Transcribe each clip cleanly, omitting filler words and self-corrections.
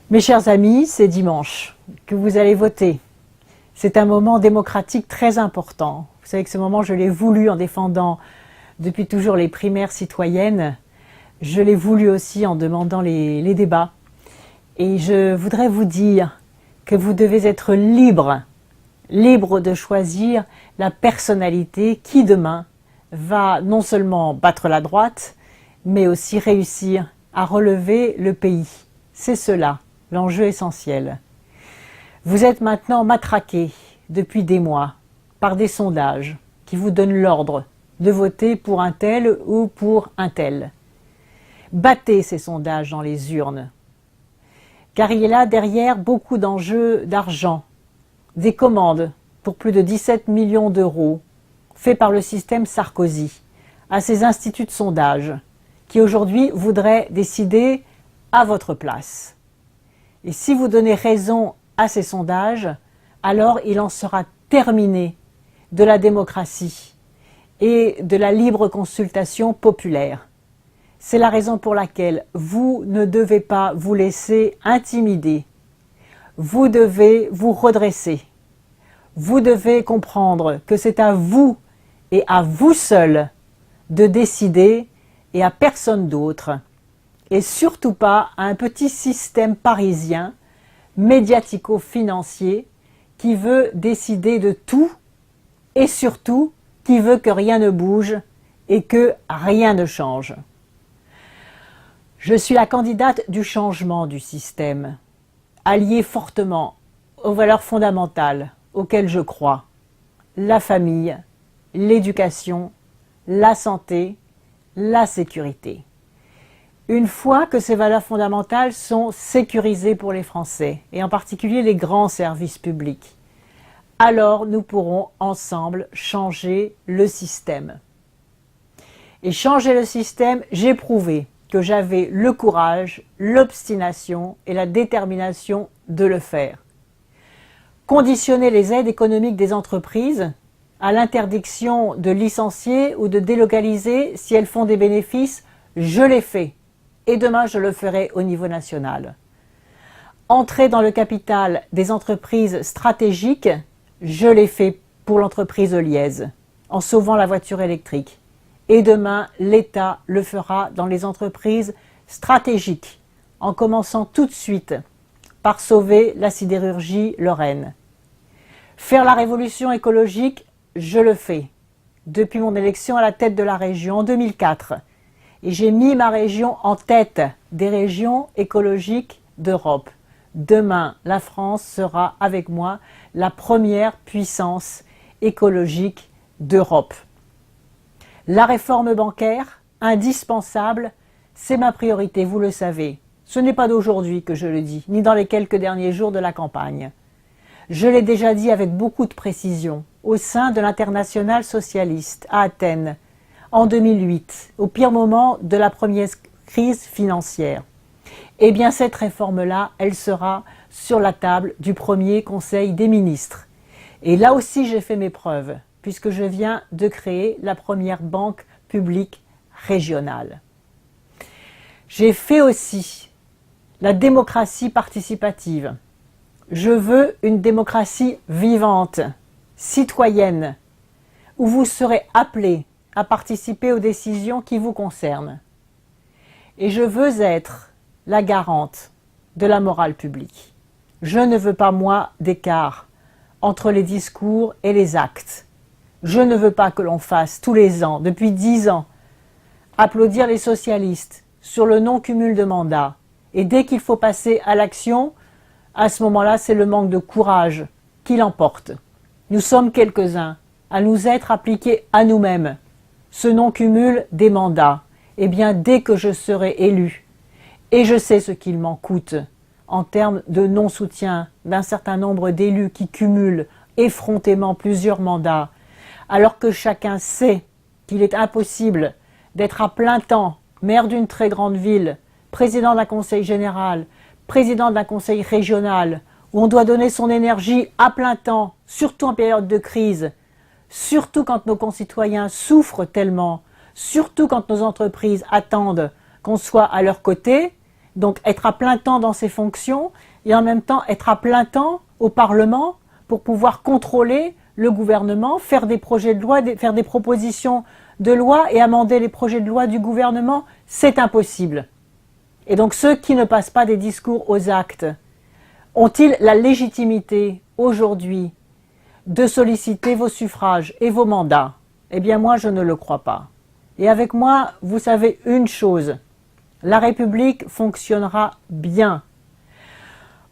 Mes chers amis, c'est dimanche que vous allez voter. C'est un moment démocratique très important. Vous savez que ce moment, je l'ai voulu en défendant depuis toujours les primaires citoyennes. Je l'ai voulu aussi en demandant les débats. Et je voudrais vous dire que vous devez être libre de choisir la personnalité qui demain va non seulement battre la droite, mais aussi réussir à relever le pays. C'est cela, l'enjeu essentiel. Vous êtes maintenant matraqués depuis des mois par des sondages qui vous donnent l'ordre de voter pour un tel ou pour un tel. Battez ces sondages dans les urnes, car il y a là derrière beaucoup d'enjeux d'argent, des commandes pour plus de 17 millions d'euros faits par le système Sarkozy à ces instituts de sondage qui aujourd'hui voudraient décider à votre place. Et si vous donnez raison à ces sondages, alors il en sera terminé de la démocratie et de la libre consultation populaire. C'est la raison pour laquelle vous ne devez pas vous laisser intimider. Vous devez vous redresser. Vous devez comprendre que c'est à vous et à vous seul de décider et à personne d'autre. Et surtout pas à un petit système parisien, médiatico-financier, qui veut décider de tout et surtout qui veut que rien ne bouge et que rien ne change. Je suis la candidate du changement du système, alliée fortement aux valeurs fondamentales auxquelles je crois, la famille, l'éducation, la santé, la sécurité. Une fois que ces valeurs fondamentales sont sécurisées pour les Français, et en particulier les grands services publics, alors nous pourrons ensemble changer le système. Et changer le système, j'ai prouvé que j'avais le courage, l'obstination et la détermination de le faire. Conditionner les aides économiques des entreprises à l'interdiction de licencier ou de délocaliser si elles font des bénéfices, je l'ai fait. Et demain, je le ferai au niveau national. Entrer dans le capital des entreprises stratégiques, je l'ai fait pour l'entreprise Liège, en sauvant la voiture électrique. Et demain, l'État le fera dans les entreprises stratégiques, en commençant tout de suite par sauver la sidérurgie lorraine. Faire la révolution écologique, je le fais. Depuis mon élection à la tête de la région en 2004, et j'ai mis ma région en tête des régions écologiques d'Europe. Demain, la France sera avec moi la première puissance écologique d'Europe. La réforme bancaire, indispensable, c'est ma priorité, vous le savez. Ce n'est pas d'aujourd'hui que je le dis, ni dans les quelques derniers jours de la campagne. Je l'ai déjà dit avec beaucoup de précision au sein de l'Internationale socialiste à Athènes, en 2008, au pire moment de la première crise financière. Eh bien, cette réforme-là, elle sera sur la table du premier Conseil des ministres. Et là aussi, j'ai fait mes preuves, puisque je viens de créer la première banque publique régionale. J'ai fait aussi la démocratie participative. Je veux une démocratie vivante, citoyenne, où vous serez appelés à participer aux décisions qui vous concernent. Et je veux être la garante de la morale publique. Je ne veux pas, moi, d'écart entre les discours et les actes. Je ne veux pas que l'on fasse tous les ans, depuis 10 ans, applaudir les socialistes sur le non-cumul de mandats. Et dès qu'il faut passer à l'action, à ce moment-là, c'est le manque de courage qui l'emporte. Nous sommes quelques-uns à nous être appliqués à nous-mêmes ce non-cumul des mandats. Eh bien, dès que je serai élu, et je sais ce qu'il m'en coûte en termes de non-soutien d'un certain nombre d'élus qui cumulent effrontément plusieurs mandats, alors que chacun sait qu'il est impossible d'être à plein temps maire d'une très grande ville, président d'un conseil général, président d'un conseil régional, où on doit donner son énergie à plein temps, surtout en période de crise, surtout quand nos concitoyens souffrent tellement, surtout quand nos entreprises attendent qu'on soit à leur côté, Donc être à plein temps dans ses fonctions et en même temps être à plein temps au Parlement pour pouvoir contrôler le gouvernement, faire des projets de loi, faire des propositions de loi et amender les projets de loi du gouvernement, c'est impossible. Et donc ceux qui ne passent pas des discours aux actes, ont-ils la légitimité aujourd'hui de solliciter vos suffrages et vos mandats? Eh bien moi je ne le crois pas. Et avec moi, vous savez une chose, la République fonctionnera bien.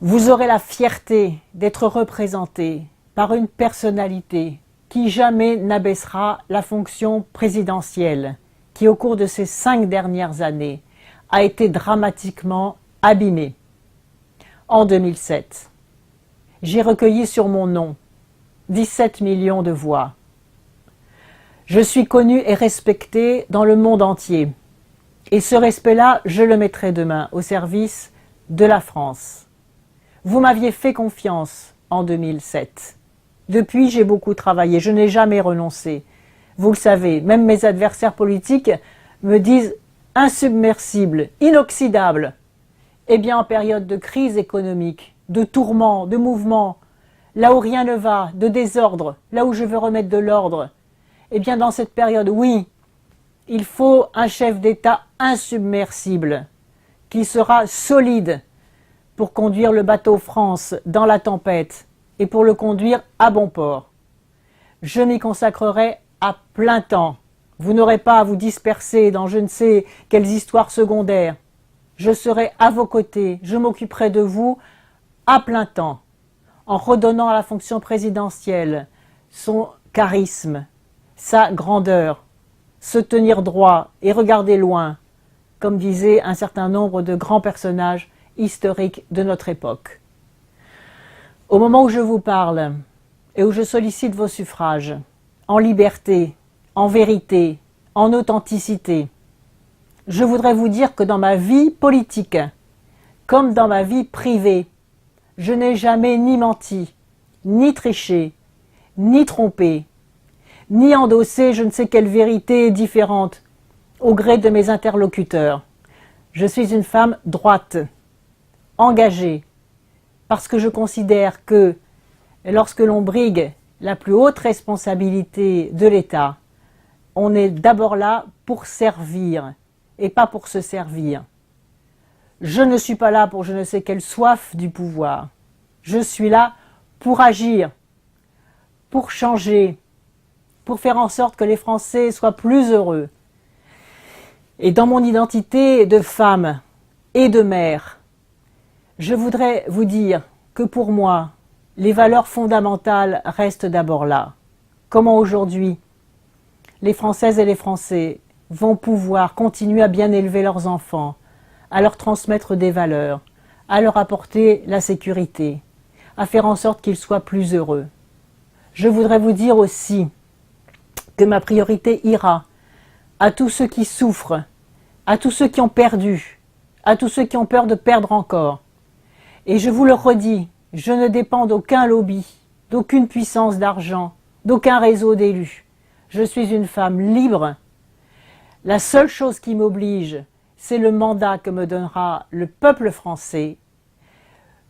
Vous aurez la fierté d'être représenté par une personnalité qui jamais n'abaissera la fonction présidentielle, qui au cours de ces 5 dernières années a été dramatiquement abîmée. En 2007, j'ai recueilli sur mon nom 17 millions de voix. Je suis connu et respecté dans le monde entier. Et ce respect-là, je le mettrai demain au service de la France. Vous m'aviez fait confiance en 2007. Depuis, j'ai beaucoup travaillé, je n'ai jamais renoncé. Vous le savez, même mes adversaires politiques me disent insubmersible, inoxydable. Eh bien, en période de crise économique, de tourments, de mouvements, là où rien ne va, de désordre, là où je veux remettre de l'ordre, eh bien, dans cette période, oui, il faut un chef d'État insubmersible, qui sera solide pour conduire le bateau France dans la tempête et pour le conduire à bon port. Je m'y consacrerai à plein temps. Vous n'aurez pas à vous disperser dans je ne sais quelles histoires secondaires. Je serai à vos côtés, je m'occuperai de vous à plein temps, en redonnant à la fonction présidentielle son charisme, sa grandeur, se tenir droit et regarder loin, comme disaient un certain nombre de grands personnages historiques de notre époque. Au moment où je vous parle et où je sollicite vos suffrages, en liberté, en vérité, en authenticité, je voudrais vous dire que dans ma vie politique, comme dans ma vie privée, je n'ai jamais ni menti, ni triché, ni trompé, ni endossé je ne sais quelle vérité différente au gré de mes interlocuteurs. Je suis une femme droite, engagée, parce que je considère que lorsque l'on brigue la plus haute responsabilité de l'État, on est d'abord là pour servir et pas pour se servir. Je ne suis pas là pour je ne sais quelle soif du pouvoir. Je suis là pour agir, pour changer, pour faire en sorte que les Français soient plus heureux. Et dans mon identité de femme et de mère, je voudrais vous dire que pour moi, les valeurs fondamentales restent d'abord là. Comment aujourd'hui, les Françaises et les Français vont pouvoir continuer à bien élever leurs enfants, à leur transmettre des valeurs, à leur apporter la sécurité, à faire en sorte qu'ils soient plus heureux. Je voudrais vous dire aussi que ma priorité ira à tous ceux qui souffrent, à tous ceux qui ont perdu, à tous ceux qui ont peur de perdre encore. Et je vous le redis, je ne dépends d'aucun lobby, d'aucune puissance d'argent, d'aucun réseau d'élus. Je suis une femme libre. La seule chose qui m'oblige, c'est le mandat que me donnera le peuple français.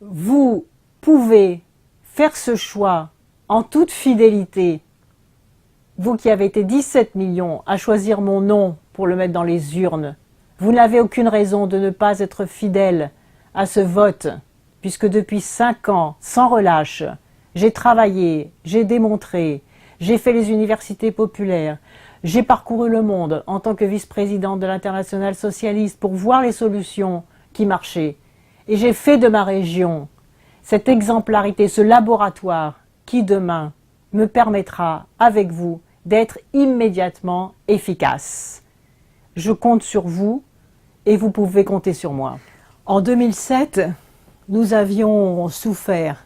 Vous pouvez faire ce choix en toute fidélité. Vous qui avez été 17 millions à choisir mon nom pour le mettre dans les urnes, vous n'avez aucune raison de ne pas être fidèle à ce vote, puisque depuis 5 ans, sans relâche, j'ai travaillé, j'ai démontré, j'ai fait les universités populaires, j'ai parcouru le monde en tant que vice-présidente de l'Internationale socialiste pour voir les solutions qui marchaient. Et j'ai fait de ma région cette exemplarité, ce laboratoire qui demain me permettra, avec vous, d'être immédiatement efficace. Je compte sur vous et vous pouvez compter sur moi. En 2007, nous avions souffert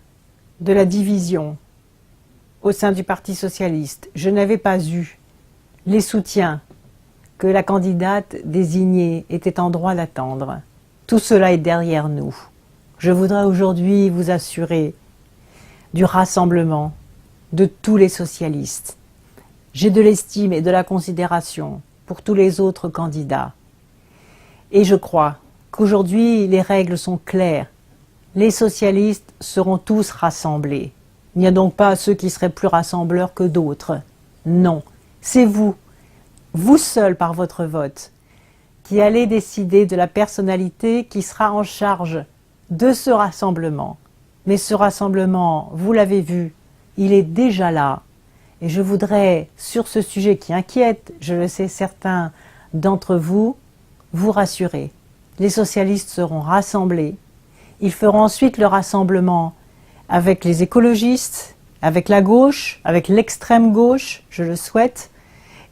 de la division au sein du Parti socialiste. Je n'avais pas eu les soutiens que la candidate désignée était en droit d'attendre. Tout cela est derrière nous. Je voudrais aujourd'hui vous assurer du rassemblement de tous les socialistes. J'ai de l'estime et de la considération pour tous les autres candidats. Et je crois qu'aujourd'hui les règles sont claires. Les socialistes seront tous rassemblés. Il n'y a donc pas ceux qui seraient plus rassembleurs que d'autres. Non, c'est vous, vous seul par votre vote, qui allez décider de la personnalité qui sera en charge de ce rassemblement. Mais ce rassemblement, vous l'avez vu, il est déjà là. Et je voudrais, sur ce sujet qui inquiète, je le sais, certains d'entre vous, vous rassurer. Les socialistes seront rassemblés. Ils feront ensuite le rassemblement avec les écologistes, avec la gauche, avec l'extrême gauche, je le souhaite,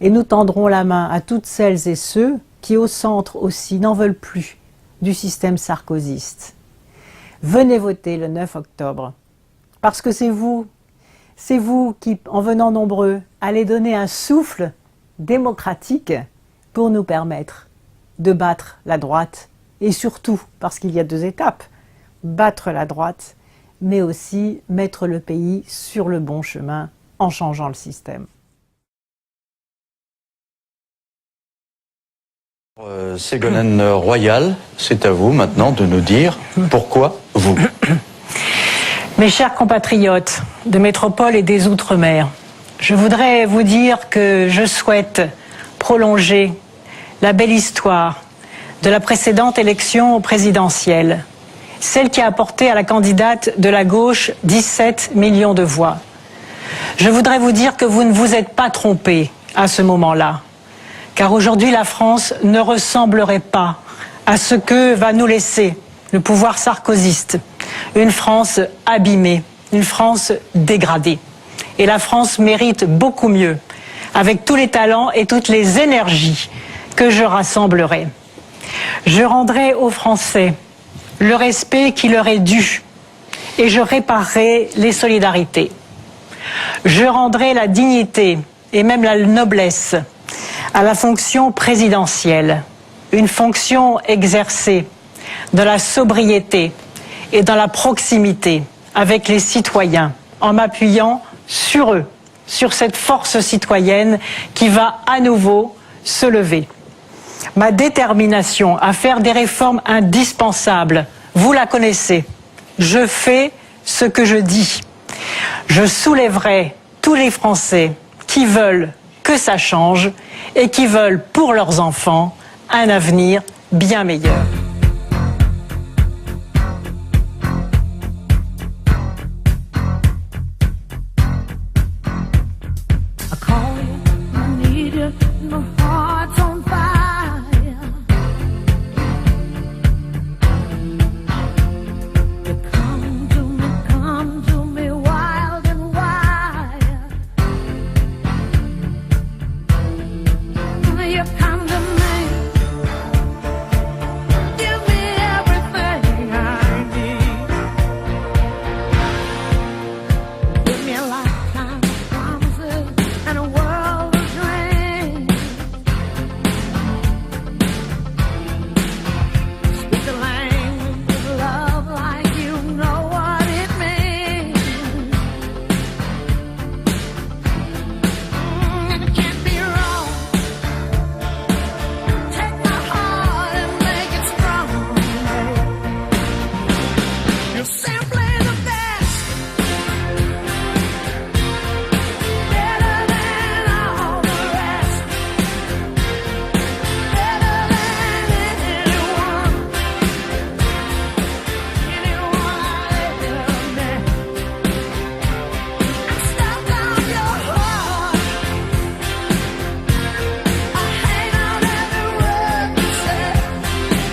et nous tendrons la main à toutes celles et ceux qui, au centre aussi, n'en veulent plus du système sarkozyste. Venez voter le 9 octobre, parce que c'est vous qui, en venant nombreux, allez donner un souffle démocratique pour nous permettre de battre la droite, et surtout, parce qu'il y a 2 étapes, battre la droite, mais aussi mettre le pays sur le bon chemin en changeant le système. Ségolène Royal, c'est à vous maintenant de nous dire pourquoi vous. Mes chers compatriotes de métropole et des Outre-mer, je voudrais vous dire que je souhaite prolonger la belle histoire de la précédente élection présidentielle, celle qui a apporté à la candidate de la gauche 17 millions de voix. Je voudrais vous dire que vous ne vous êtes pas trompés à ce moment-là, car aujourd'hui la France ne ressemblerait pas à ce que va nous laisser le pouvoir sarkozyste. Une France abîmée, une France dégradée. Et la France mérite beaucoup mieux, avec tous les talents et toutes les énergies que je rassemblerai. Je rendrai aux Français le respect qui leur est dû et je réparerai les solidarités. Je rendrai la dignité et même la noblesse à la fonction présidentielle, une fonction exercée dans la sobriété et dans la proximité avec les citoyens, en m'appuyant sur eux, sur cette force citoyenne qui va à nouveau se lever. Ma détermination à faire des réformes indispensables, vous la connaissez. Je fais ce que je dis. Je soulèverai tous les Français qui veulent que ça change et qui veulent pour leurs enfants un avenir bien meilleur.